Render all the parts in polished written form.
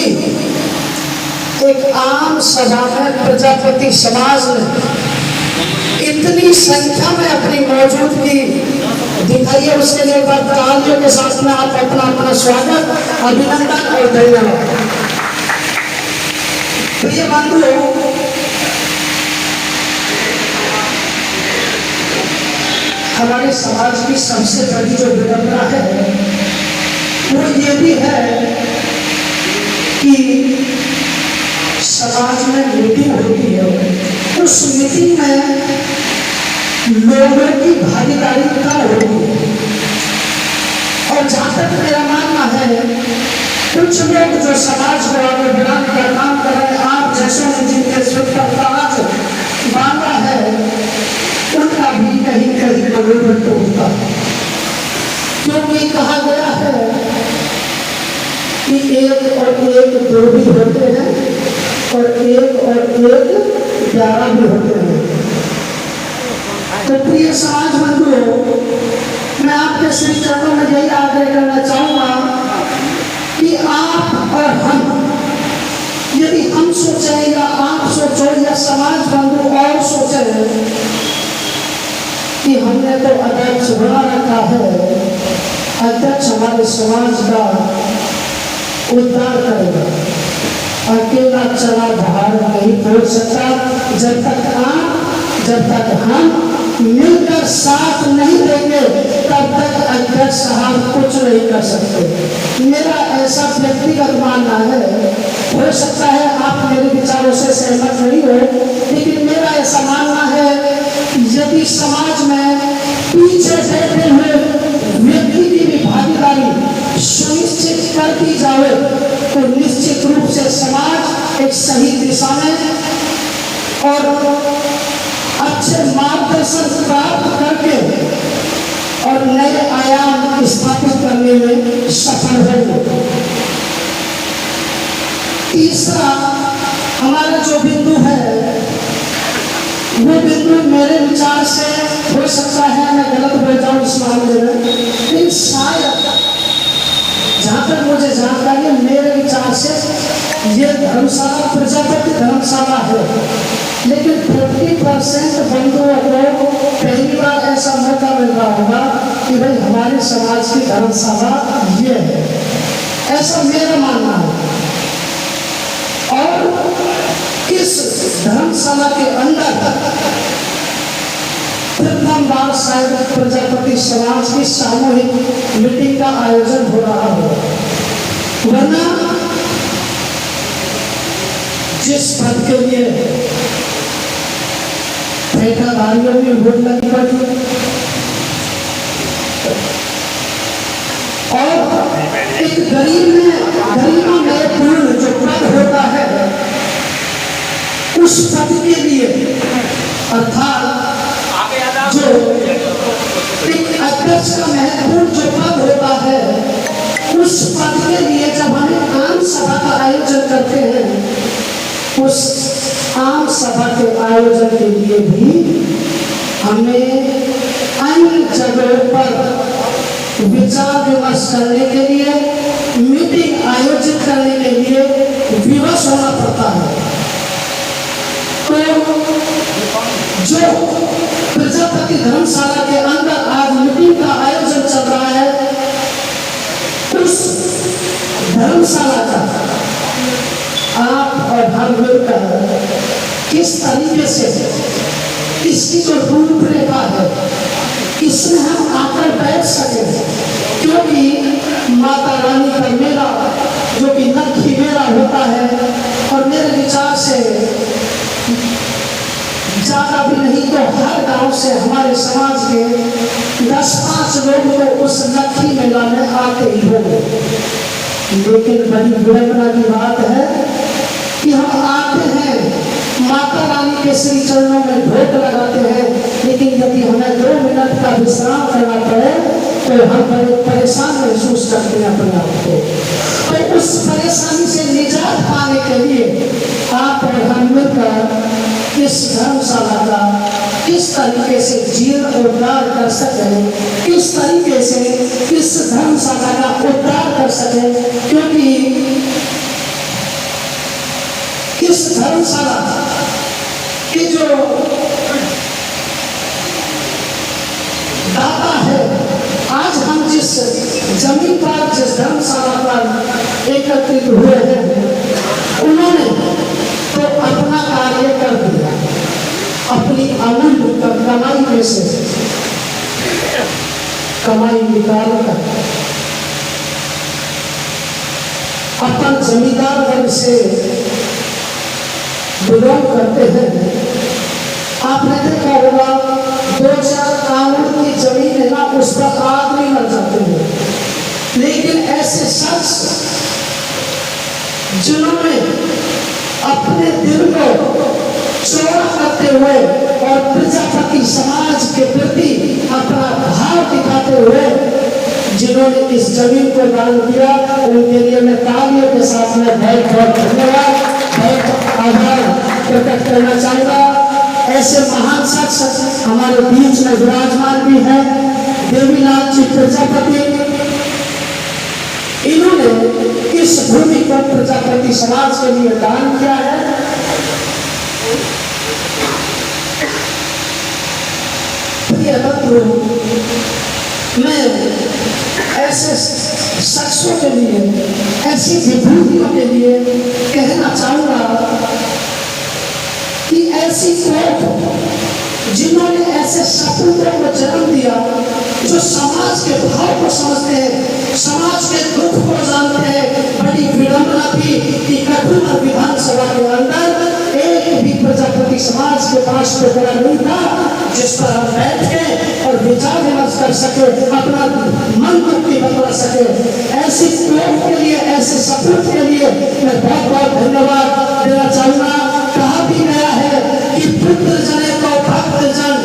एक आम सभा में प्रजापति समाज ने इतनी संख्या में अपनी मौजूदगी दिखाई है, उसके लिए एक बार तालियों के साथ में आप अपना अपना स्वागत, अभिनंदन और धन्यवाद। प्रिय बंधुओं, हमारे समाज की सबसे बड़ी जो विडंबना है वो ये भी है कि समाज में मीटिंग होती है, उस मीटिंग में लोगों की भागीदारी कम होती है। और जहां तक मेरा मानना है, कुछ लोग जो समाज को आगे बढ़ाने का काम कर रहे हैं, आप जैसों ने जिनके सिर पर ताज बांधा है, उनका भी कहीं कहीं मनोबल टूटता है। क्योंकि कहा गया है कि एक और एक दो भी होते हैं और एक 11 भी होते हैं। तो प्रिय समाज बंधुओं, मैं आपके श्री चरणों में यही आग्रह करना चाहूंगा कि आप और हम, यदि हम सोचें या आप सोचो या समाज बंधु और सोचे कि हमने तो अध्यक्ष बना रखा है, अध्यक्ष हमारे समाज का उद्धार करेगा, अकेला चला भार नहीं छोड़ सकता। जब तक हम मिलकर साथ नहीं देंगे, तब तक अध्यक्ष साहब कुछ नहीं कर सकते। मेरा ऐसा व्यक्तिगत मानना है, हो सकता है आप मेरे विचारों से सहमत नहीं हो, लेकिन मेरा ऐसा मानना है, यदि समाज में पीछे बैठे हुए व्यक्ति की भी भागीदारी सुनिश्चित कर दी जाए, तो निश्चित रूप से समाज एक सही दिशा में और अच्छे मार्गदर्शन प्राप्त करके और नए आयाम स्थापित करने में सफल होंगे। तीसरा हमारा जो बिंदु है, वो बिंदु मेरे विचार से हो सकता है मैं गलत बोल जाऊं इस मामले में, लेकिन शायद जहां तक मुझे जानकारी है, मेरे विचार से ये धर्मशाला प्रजापति धर्मशाला है, लेकिन 50% बंधुओं को पहली बार ऐसा मौका मिल रहा होगा कि भाई हमारे समाज की धर्मशाला ये है, ऐसा मेरा मानना है। और इस धर्मशाला के अंदर प्रथम बार शायद प्रजापति समाज की सामूहिक मीटिंग का आयोजन हो रहा हो, वरना जिस पद के लिए ठेकेदारियों में वोट लगी पड़ी और एक गरीबा में पूर्ण जो पद होता है, उस पद के लिए अर्थात जो एक अध्यक्ष का महत्वपूर्ण जो पद होता है, उस पद के लिए जब हम आम सभा का आयोजन करते हैं, उस आम सभा के आयोजन के लिए भी हमें अन्य जगहों पर विचार विमर्श करने के लिए, मीटिंग आयोजित करने के लिए विवश होना पड़ता है। तो जो प्रजापति धर्मशाला के अंदर आज मीटिंग का आयोजन चल रहा है, उस धर्मशाला का आप और हम मिलकर किस तरीके से इसकी जो रूपरेखा है, इसमें हम आकर बैठ सके, क्योंकि माता रानी का मेला जो कि नखी मेला होता है, और मेरे विचार से ज्यादा भी नहीं तो हर गांव से हमारे समाज के 10-5 लोग तो उस नखी मेला में आते ही होंगे। लेकिन बड़ी विडंबना की बात है कि हम आते हैं, माता रानी के श्री चरणों में भोग लगाते हैं, लेकिन यदि हमें 2 मिनट का विश्राम करना पड़े तो हम बड़े परेशान महसूस करते हैं अपने आप को। तो उस परेशानी से निजात पाने के लिए आप और हम मिलकर इस धर्मशाला का किस तरीके से जीर्णोद्धार कर सके, किस तरीके से इस धर्मशाला का उद्धार कर सके, क्योंकि धर्मशाला पर एकत्रित हुए हैं, उन्होंने तो अपना कार्य कर दिया। अपनी अमूल्य कमाई में से कमाई निकाल कर अपन जमींदार वर्ग से बिलोंग करते हैं। आपने देखा होगा 2-4 कानून की जमीन है ना, उस पर आदमी मर जाते हैं, लेकिन ऐसे शख्स जिन्होंने अपने दिल को चौड़ा करते हुए और प्रजापति समाज के प्रति अपना भाव दिखाते हुए जिन्होंने इस जमीन को दान दिया, उनके लिए मैं तालियों के साथ में बहुत बहुत धन्यवाद, बहुत आभार प्रकट करना चाहूंगा। ऐसे महान शख्स हमारे बीच में विराजमान भी है, देवीलाल जी प्रजापति। इन्होंने इस भूमि को प्रजापति समाज के लिए दान किया है। प्रिय बंधु, मैं ऐसे शख्सों के लिए, ऐसी विभूतियों के लिए कहना चाहूंगा कि ऐसी कोर्ट जिन्होंने ऐसे सपूतों को जन्म दिया, जो समाज के भाव को समझते हैं, समाज के दुख को जानते हैं। बड़ी विडंबना थी कि कठुआ विधानसभा के अंदर एक भी प्रजापति समाज के पास टुकड़ा नहीं था जिस पर हम बैठ के और विचार विमर्श कर सके, अपना मन मुक्ति बता सके। ऐसी कोर्ट के लिए, ऐसे सपूत के लिए मैं बहुत बहुत धन्यवाद देना चाहूंगा। कहा भी गया है कि पुत्र जने तो भक्त जन,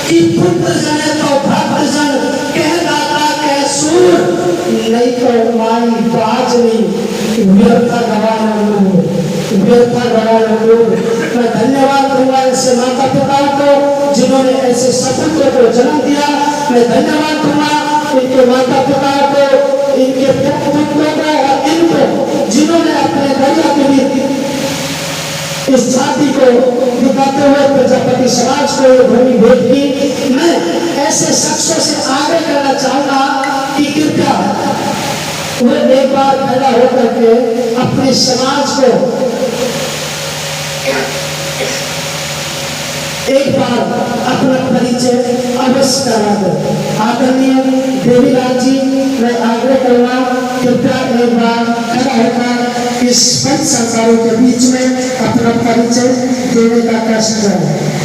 कि पुत्र जने तो भक्त जन, कह दाता कह सूर, नहीं तो माई बाजनी, व्यर्था गवाना लोग, व्यर्था गवाना लोग। मैं धन्यवाद दूंगा ऐसे माता पिताओं को जिन्होंने ऐसे सपूतों को जन्म दिया। मैं धन्यवाद दूंगा इनके माता पिताओं को, इनके पुत्रों को और इनको जिन्होंने अपने दरिया के लिए इस जाति को दिखाते हुए प्रजापति समाज को भूमि भेंट की। मैं ऐसे शख्सों से आगे करना चाहूंगा कि कृपया वो एक बार पैदा होकर के अपने समाज को एक बार अपना परिचय अवश्य करा दो। आदरणीय देवीलाल जी, मैं आग्रह करूंगा कृपया एक बार खड़ा होकर इस पंच सरकारों के बीच में अपना परिचय देने का कष्ट करें।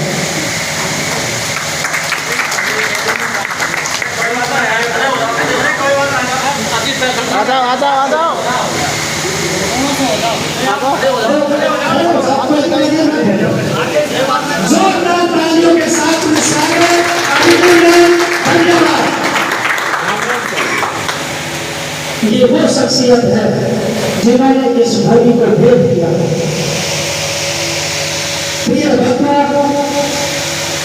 जोरदार तालियों के साथ धन्यवाद। ये वो शख्सियत है जिन्होंने इस भूमि को भेद दिया। प्रिय भक्तों,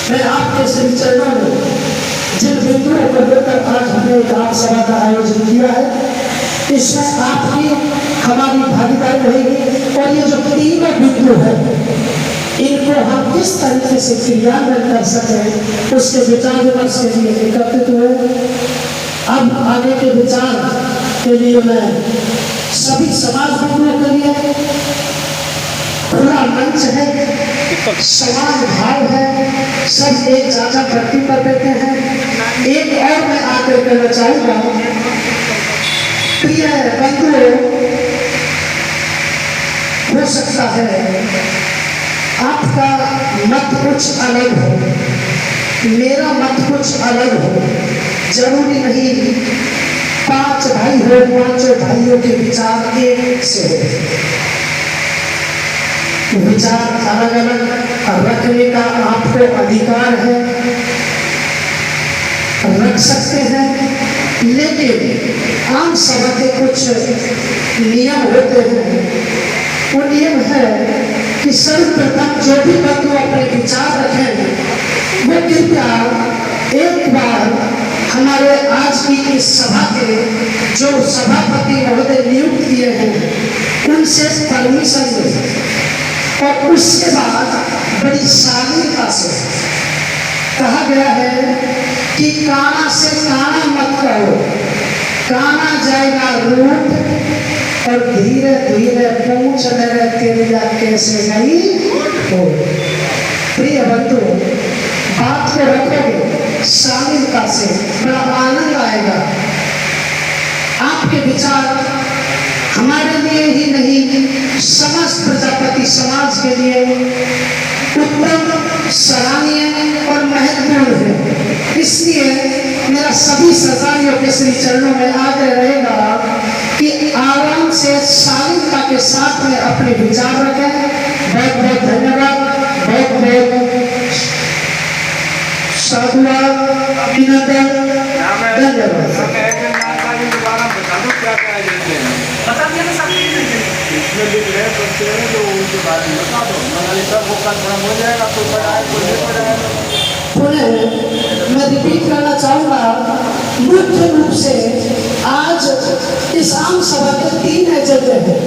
मैं आपके श्री चरणों में जिन बिंदुओं को लेकर आज हमने एक आम सभा का आयोजन किया है, इसमें आपकी हमारी भागीदारी रहेगी। और ये जो तीनों बिंदु है, इनको हम किस तरीके से क्रियान्वयन कर सकें, उसके विचार विमर्श के लिए एकत्रित हुए। अब आगे के विचार के लिए मैं सभी समाज बंधुओं के लिए खुला मंच है, समान भाव है, सब एक साझा धरती पर बैठे हैं। एक और मैं आग्रह करना चाहूंगा, प्रिय बंधुओं, हो सकता है आपका मत कुछ अलग हो, मेरा मत कुछ अलग हो, जरूरी नहीं 5 भाई हो, 5 भाइयों के विचार एक से हो। विचार अलग अलग रखने का आपको अधिकार है, रख सकते हैं, लेकिन आम सभा के कुछ नियम होते हैं। वो नियम है कि सर्वप्रथम जो भी बंधु अपने विचार रखें, वो कृपया एक बार हमारे आज की इस सभा के जो सभापति महोदय नियुक्त किए हैं, उनसे परमिशन लें और उसके बाद बड़ी शालीनता से कहा गया है कि काना से काना मत कहो, काना जाएगा रूट और धीरे धीरे पूछ मेरे तेरिया कैसे गई हो। प्रिय बंधु, बात को रखोगे शालीनता से, बड़ा आनंद आएगा। आपके विचार हमारे लिए ही नहीं, समस्त प्रजापति समाज के लिए उत्तम, सराहनीय और महत्वपूर्ण है। इसलिए मेरा सभी सरकारियों के श्री चरणों में आग्रह रहेगा कि आराम से शालीनता के साथ में अपने विचार रखें। बहुत बहुत धन्यवाद, बहुत बहुत साधुवाद, अभिनंदन, धन्यवाद। इसमें लिख रहे बच्चे हैं जो उनके बारे में बता दो, सब वो कंफर्म हो जाएगा तो पढ़ाए को ले पढ़ाएगा। पुनः मैं रिपीट करना चाहूँगा, मुख्य रूप से आज इस आम सभा के 3 एजेंडे हैं।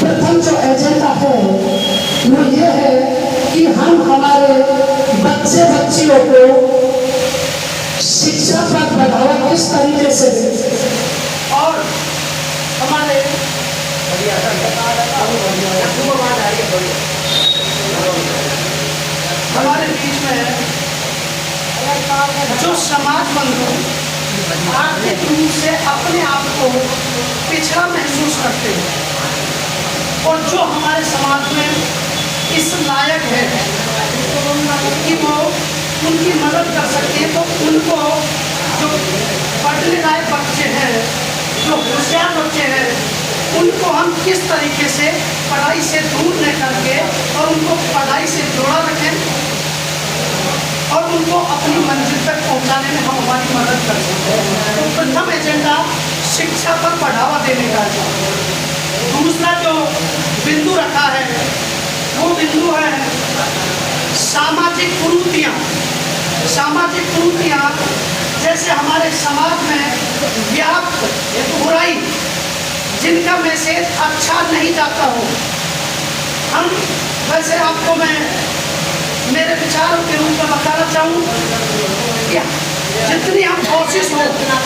प्रथम जो एजेंडा है वो ये है कि हम हमारे बच्चे बच्चियों को शिक्षा पर बढ़ावा किस तरीके से दें और हमारे बीच में जो समाज बंधु आर्थिक रूप से अपने आप को पिछड़ा महसूस करते हैं और जो हमारे समाज में इस लायक है कि वो उनकी मदद कर सकते हैं, तो उनको जो पढ़ने लायक बच्चे हैं, जो होशियार बच्चे हैं, उनको हम किस तरीके से पढ़ाई से दूर न करके और उनको पढ़ाई से जोड़ा रखें और उनको अपनी मंजिल तक पहुंचाने में हम हमारी मदद कर सकते हैं। तो प्रथम एजेंडा शिक्षा पर बढ़ावा देने का है। दूसरा जो बिंदु रखा है वो बिंदु है सामाजिक कुरीतियाँ। सामाजिक कुरीतियाँ जैसे हमारे समाज में व्याप्त बुराई, जिनका मैसेज अच्छा नहीं जाता हो, हम वैसे आपको मैं मेरे विचारों के रूप में बताना चाहूँ कि जितनी हम कोशिश हो उतना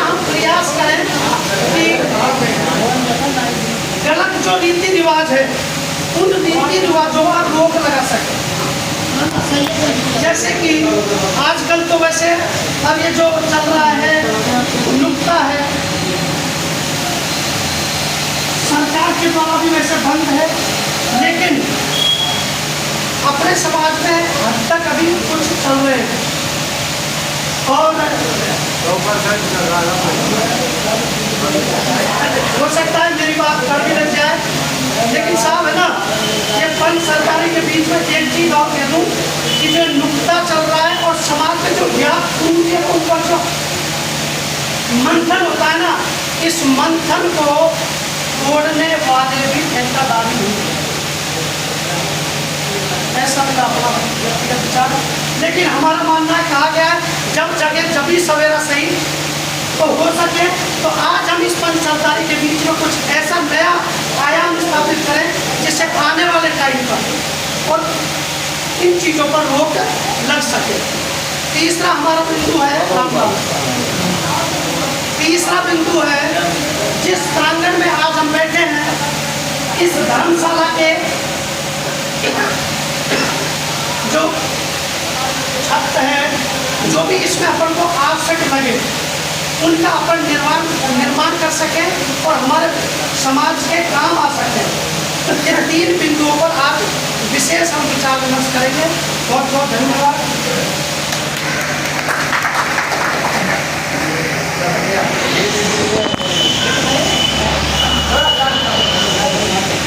हम प्रयास करें कि गलत जो रीति रिवाज है उन रीति रिवाजों पर रोक लगा सकें। जैसे कि आजकल तो वैसे अब ये जो चल रहा है नुक्ता है, सरकार के द्वारा भी वैसे बंद है, लेकिन अपने समाज में हद तक अभी कुछ चल रहे हैं और हो सकता है मेरी बात कर भी लग जाए, लेकिन साहब है ना, ये पंच सरकारी के बीच में एक चीज और कह दूँ कि जो नुक्ता चल रहा है और समाज में जो व्याप्त है ऊपर जो मंथन होता है ना, इस मंथन को तोड़ने वाले भी ठेकेदारी नहीं, ऐसा मेरा अपना व्यक्तिगत विचार। लेकिन हमारा मानना है, कहा गया है जब जगे जभी सवेरा सही, तो हो सके तो आज हम इस पंच सरकारी के बीच में कुछ ऐसा नया आयाम स्थापित करें जिससे आने वाले टाइम पर और इन चीज़ों पर रोक लग सके। तीसरा हमारा बिंदु है रामबाग। तीसरा बिंदु है जिस प्रांगण में आज हम बैठे हैं, इस धर्मशाला के जो छत है, जो भी इसमें अपन को आवश्यक लगे उनका अपन निर्माण कर सके और हमारे समाज के काम आ सके। इन 3 बिंदुओं पर आज विशेष हम विचार विमर्श करेंगे। बहुत बहुत धन्यवाद।